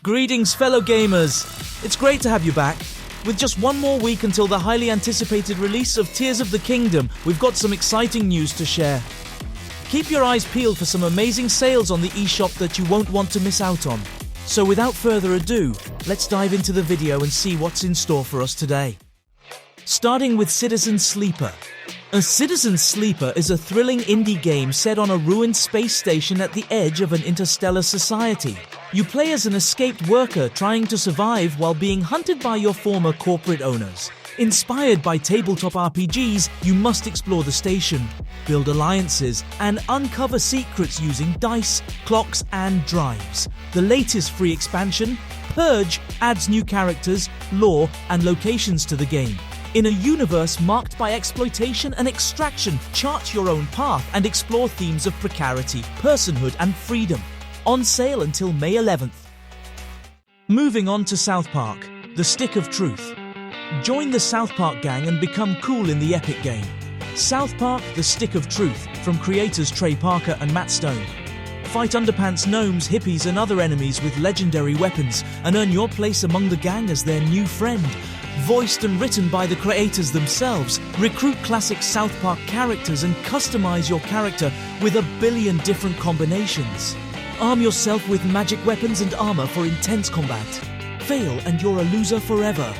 Greetings, fellow gamers! It's great to have you back. With just one more week until the highly anticipated release of Tears of the Kingdom, we've got some exciting news to share. Keep your eyes peeled for some amazing sales on the eShop that you won't want to miss out on. So without further ado, let's dive into the video and see what's in store for us today. Starting with Citizen Sleeper. A Citizen Sleeper is a thrilling indie game set on a ruined space station at the edge of an interstellar society. You play as an escaped worker trying to survive while being hunted by your former corporate owners. Inspired by tabletop RPGs, you must explore the station, build alliances, and uncover secrets using dice, clocks, and drives. The latest free expansion, Purge, adds new characters, lore, and locations to the game. In a universe marked by exploitation and extraction, chart your own path and explore themes of precarity, personhood, and freedom. On sale until May 11th. Moving on to South Park, The Stick of Truth. Join the South Park gang and become cool in the epic game. South Park, The Stick of Truth, from creators Trey Parker and Matt Stone. Fight underpants gnomes, hippies, and other enemies with legendary weapons, and earn your place among the gang as their new friend. Voiced and written by the creators themselves, recruit classic South Park characters and customize your character with a billion different combinations. Arm yourself with magic weapons and armor for intense combat. Fail and you're a loser forever.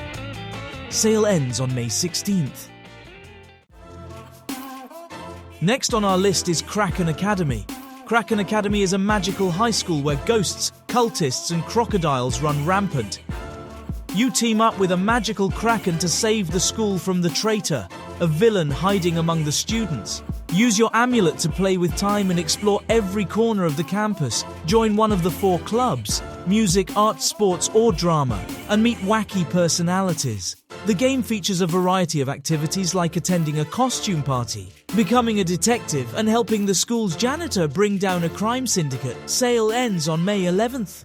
Sale ends on May 16th. Next on our list is Kraken Academy. Kraken Academy is a magical high school where ghosts, cultists, and crocodiles run rampant. You team up with a magical kraken to save the school from the traitor, a villain hiding among the students. Use your amulet to play with time and explore every corner of the campus. Join one of the 4 clubs, music, art, sports, or drama, and meet wacky personalities. The game features a variety of activities like attending a costume party, becoming a detective, and helping the school's janitor bring down a crime syndicate. Sale ends on May 11th.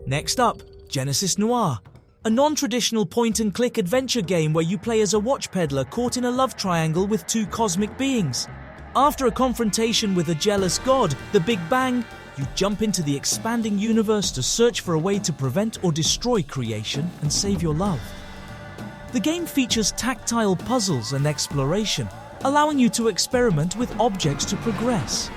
Next up, Genesis Noir. A non-traditional point-and-click adventure game where you play as a watch peddler caught in a love triangle with 2 cosmic beings. After a confrontation with a jealous god, the Big Bang, you jump into the expanding universe to search for a way to prevent or destroy creation and save your love. The game features tactile puzzles and exploration, allowing you to experiment with objects to progress.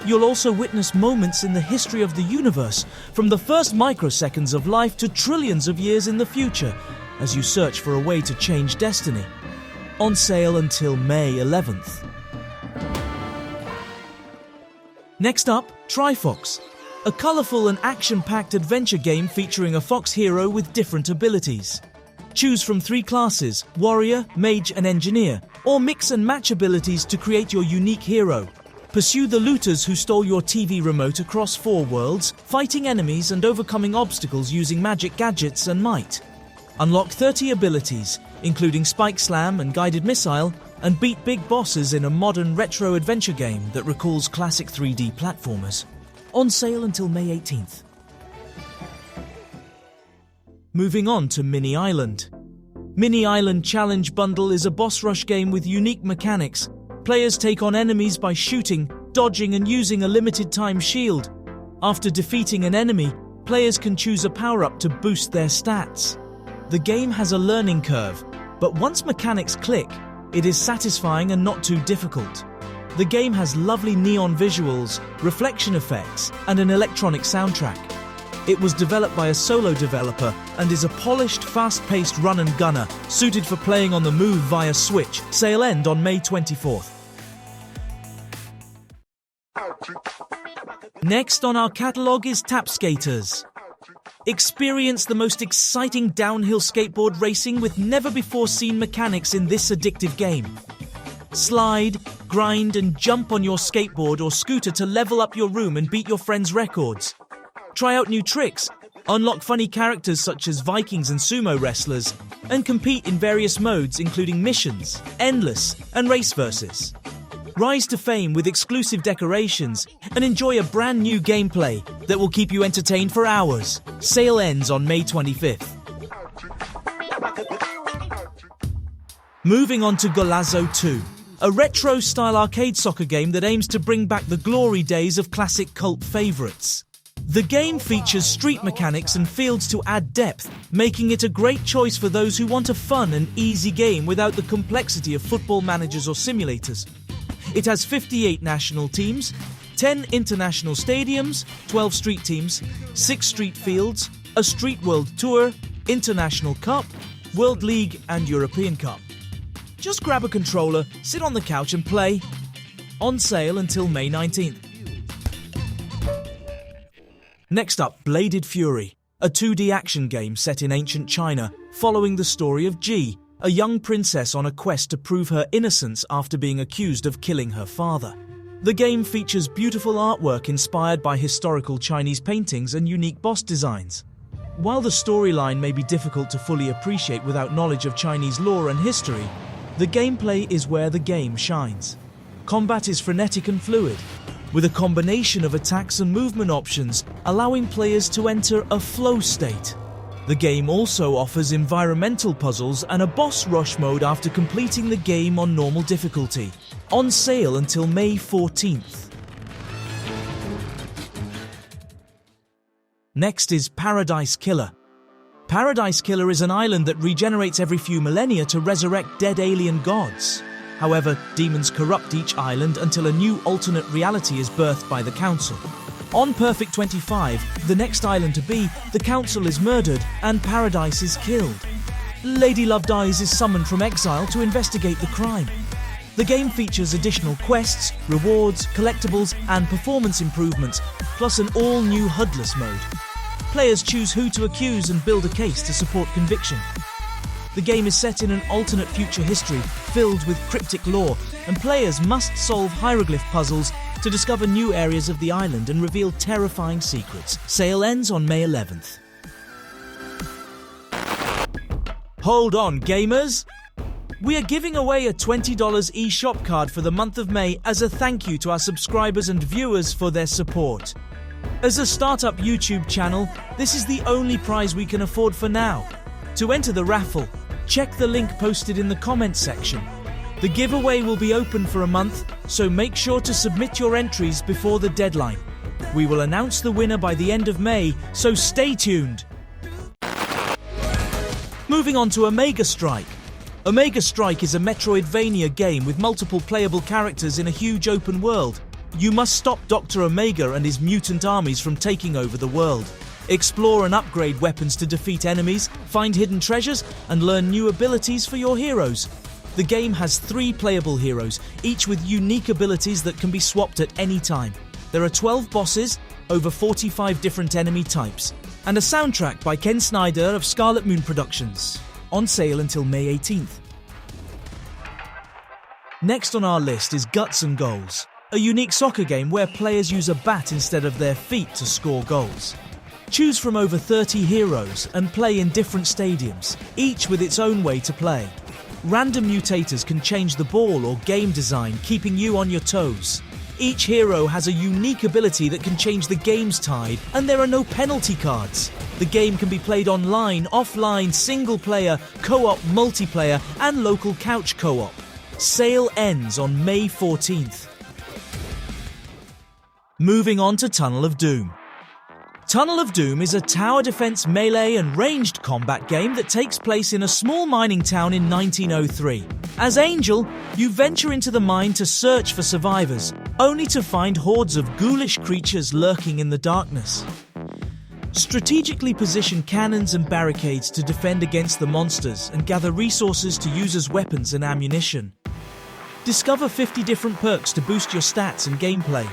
You'll also witness moments in the history of the universe, from the first microseconds of life to trillions of years in the future, as you search for a way to change destiny. On sale until May 11th. Next up, Trifox, a colourful and action-packed adventure game featuring a fox hero with different abilities. Choose from 3 classes, warrior, mage, and engineer, or mix and match abilities to create your unique hero. Pursue the looters who stole your TV remote across 4 worlds, fighting enemies and overcoming obstacles using magic gadgets and might. Unlock 30 abilities, including Spike Slam and Guided Missile, and beat big bosses in a modern retro adventure game that recalls classic 3D platformers. On sale until May 18th. Moving on to Mini Island. Mini Island Challenge Bundle is a boss rush game with unique mechanics. Players take on enemies by shooting, dodging, and using a limited-time shield. After defeating an enemy, players can choose a power-up to boost their stats. The game has a learning curve, but once mechanics click, it is satisfying and not too difficult. The game has lovely neon visuals, reflection effects, and an electronic soundtrack. It was developed by a solo developer and is a polished, fast-paced run-and-gunner, suited for playing on the move via Switch. Sale end on May 24th. Next on our catalogue is Tap Skaters. Experience the most exciting downhill skateboard racing with never-before-seen mechanics in this addictive game. Slide, grind, and jump on your skateboard or scooter to level up your room and beat your friends' records. Try out new tricks, unlock funny characters such as Vikings and sumo wrestlers, and compete in various modes including missions, endless, and race versus. Rise to fame with exclusive decorations and enjoy a brand new gameplay that will keep you entertained for hours. Sale ends on May 25th. Moving on to Golazo 2. a retro-style arcade soccer game that aims to bring back the glory days of classic cult favorites. The game features street mechanics and fields to add depth, making it a great choice for those who want a fun and easy game without the complexity of football managers or simulators. It has 58 national teams, 10 international stadiums, 12 street teams, 6 street fields, a Street World Tour, International Cup, World League and European Cup. Just grab a controller, sit on the couch and play. On sale until May 19th. Next up, Bladed Fury, a 2D action game set in ancient China, following the story of Ji, a young princess on a quest to prove her innocence after being accused of killing her father. The game features beautiful artwork inspired by historical Chinese paintings and unique boss designs. While the storyline may be difficult to fully appreciate without knowledge of Chinese lore and history, the gameplay is where the game shines. Combat is frenetic and fluid, with a combination of attacks and movement options, allowing players to enter a flow state. The game also offers environmental puzzles and a boss rush mode after completing the game on normal difficulty. On sale until May 14th. Next is Paradise Killer. Paradise Killer is an island that regenerates every few millennia to resurrect dead alien gods. However, demons corrupt each island until a new alternate reality is birthed by the Council. On Perfect 25, the next island to be, the Council is murdered and Paradise is killed. Lady Love Dies is summoned from exile to investigate the crime. The game features additional quests, rewards, collectibles and performance improvements, plus an all-new HUDless mode. Players choose who to accuse and build a case to support conviction. The game is set in an alternate future history filled with cryptic lore, and players must solve hieroglyph puzzles to discover new areas of the island and reveal terrifying secrets. Sale ends on May 11th. Hold on, gamers! We are giving away a $20 eShop card for the month of May as a thank you to our subscribers and viewers for their support. As a startup YouTube channel, this is the only prize we can afford for now. To enter the raffle, check the link posted in the comments section. The giveaway will be open for a month, so make sure to submit your entries before the deadline. We will announce the winner by the end of May, so stay tuned. Moving on to Omega Strike. Omega Strike is a Metroidvania game with multiple playable characters in a huge open world. You must stop Dr. Omega and his mutant armies from taking over the world. Explore and upgrade weapons to defeat enemies, find hidden treasures, and learn new abilities for your heroes. The game has 3 playable heroes, each with unique abilities that can be swapped at any time. There are 12 bosses, over 45 different enemy types, and a soundtrack by Ken Snyder of Scarlet Moon Productions. On sale until May 18th. Next on our list is Guts and Goals, a unique soccer game where players use a bat instead of their feet to score goals. Choose from over 30 heroes and play in different stadiums, each with its own way to play. Random mutators can change the ball or game design, keeping you on your toes. Each hero has a unique ability that can change the game's tide, and there are no penalty cards. The game can be played online, offline, single player, co-op, multiplayer, and local couch co-op. Sale ends on May 14th. Moving on to Tunnel of Doom. Tunnel of Doom is a tower defense melee and ranged combat game that takes place in a small mining town in 1903. As Angel, you venture into the mine to search for survivors, only to find hordes of ghoulish creatures lurking in the darkness. Strategically position cannons and barricades to defend against the monsters and gather resources to use as weapons and ammunition. Discover 50 different perks to boost your stats and gameplay.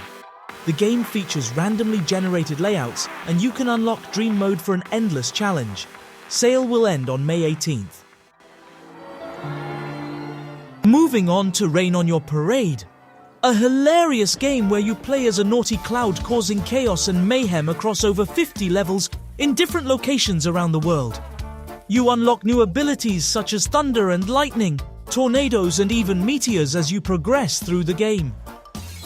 The game features randomly generated layouts, and you can unlock Dream Mode for an endless challenge. Sale will end on May 18th. Moving on to Rain on Your Parade. A hilarious game where you play as a naughty cloud causing chaos and mayhem across over 50 levels in different locations around the world. You unlock new abilities such as thunder and lightning, tornadoes and even meteors as you progress through the game.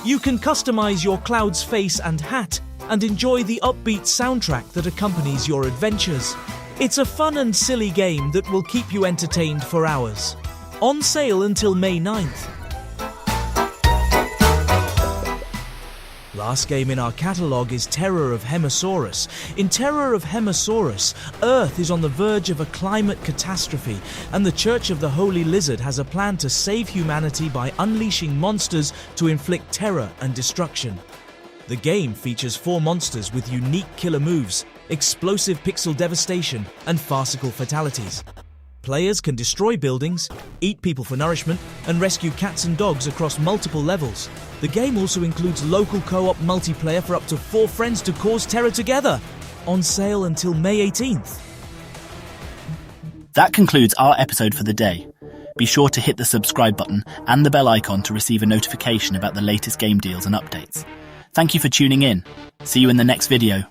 You can customize your cloud's face and hat and enjoy the upbeat soundtrack that accompanies your adventures. It's a fun and silly game that will keep you entertained for hours. On sale until May 9th. Last game in our catalogue is Terror of Hemosaurus. In Terror of Hemosaurus, Earth is on the verge of a climate catastrophe, and the Church of the Holy Lizard has a plan to save humanity by unleashing monsters to inflict terror and destruction. The game features 4 monsters with unique killer moves, explosive pixel devastation, and farcical fatalities. Players can destroy buildings, eat people for nourishment, and rescue cats and dogs across multiple levels. The game also includes local co-op multiplayer for up to 4 friends to cause terror together. On sale until May 18th. That concludes our episode for the day. Be sure to hit the subscribe button and the bell icon to receive a notification about the latest game deals and updates. Thank you for tuning in. See you in the next video.